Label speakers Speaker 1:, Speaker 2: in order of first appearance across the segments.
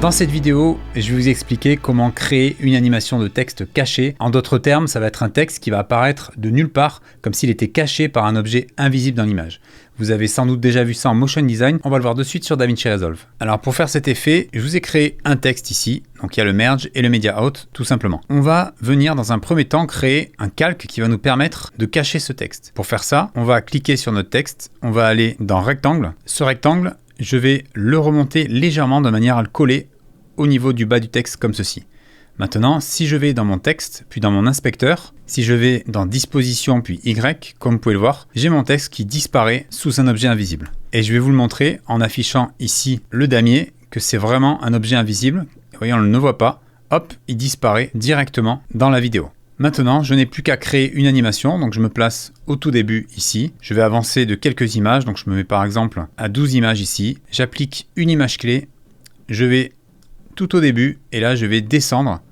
Speaker 1: Dans cette vidéo, je vais vous expliquer comment créer une animation de texte cachée. En d'autres termes, ça va être un texte qui va apparaître de nulle part, comme s'il était caché par un objet invisible dans l'image. Vous avez sans doute déjà vu ça en motion design, on va le voir de suite sur DaVinci Resolve. Alors pour faire cet effet, je vous ai créé un texte ici, donc il y a le merge et le media out, tout simplement. On va venir dans un premier temps créer un calque qui va nous permettre de cacher ce texte. Pour faire ça, on va cliquer sur notre texte, on va aller dans rectangle. Ce rectangle, je vais le remonter légèrement de manière à le coller au niveau du bas du texte comme ceci. Maintenant, si je vais dans mon texte, puis dans mon inspecteur, si je vais dans disposition puis Y, comme vous pouvez le voir, j'ai mon texte qui disparaît sous un objet invisible. Et je vais vous le montrer en affichant ici le damier, que c'est vraiment un objet invisible. Vous voyez, on ne le voit pas. Hop, il disparaît directement dans la vidéo. Maintenant, je n'ai plus qu'à créer une animation, donc je me place au tout début ici. Je vais avancer de quelques images, donc je me mets par exemple à 12 images ici. J'applique une image clé, je vais tout au début, et là je vais descendre,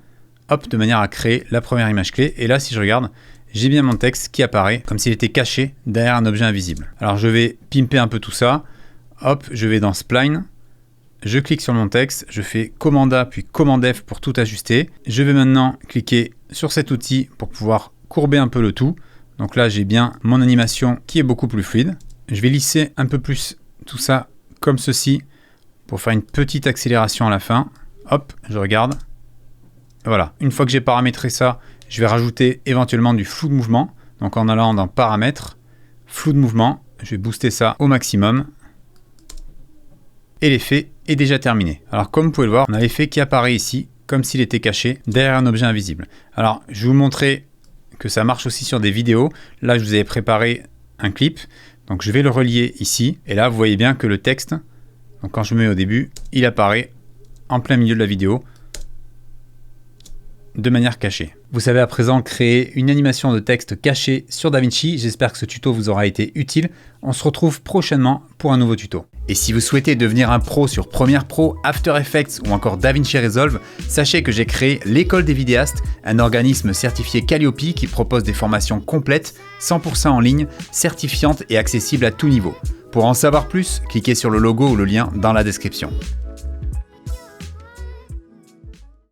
Speaker 1: hop, de manière à créer la première image clé. Et là, si je regarde, j'ai bien mon texte qui apparaît comme s'il était caché derrière un objet invisible. Alors je vais pimper un peu tout ça. Hop, je vais dans Spline, je clique sur mon texte, je fais Command A puis Command F pour tout ajuster. Je vais maintenant cliquer sur cet outil pour pouvoir courber un peu le tout. Donc là, j'ai bien mon animation qui est beaucoup plus fluide. Je vais lisser un peu plus tout ça comme ceci pour faire une petite accélération à la fin. Hop, je regarde. Voilà, une fois que j'ai paramétré ça, je vais rajouter éventuellement du flou de mouvement. Donc en allant dans Paramètres, flou de mouvement, je vais booster ça au maximum. Et l'effet est déjà terminé. Alors comme vous pouvez le voir, on a l'effet qui apparaît ici, comme s'il était caché derrière un objet invisible. Alors je vais vous montrer que ça marche aussi sur des vidéos. Là, je vous avais préparé un clip. Donc je vais le relier ici. Et là, vous voyez bien que le texte, donc quand je me mets au début, il apparaît en plein milieu de la vidéo, de manière cachée. Vous savez à présent créer une animation de texte cachée sur DaVinci. J'espère que ce tuto vous aura été utile. On se retrouve prochainement pour un nouveau tuto. Et si vous souhaitez devenir un pro sur Premiere Pro, After Effects ou encore DaVinci Resolve, sachez que j'ai créé l'École des vidéastes, un organisme certifié Calliope qui propose des formations complètes, 100% en ligne, certifiantes et accessibles à tout niveau. Pour en savoir plus, cliquez sur le logo ou le lien dans la description.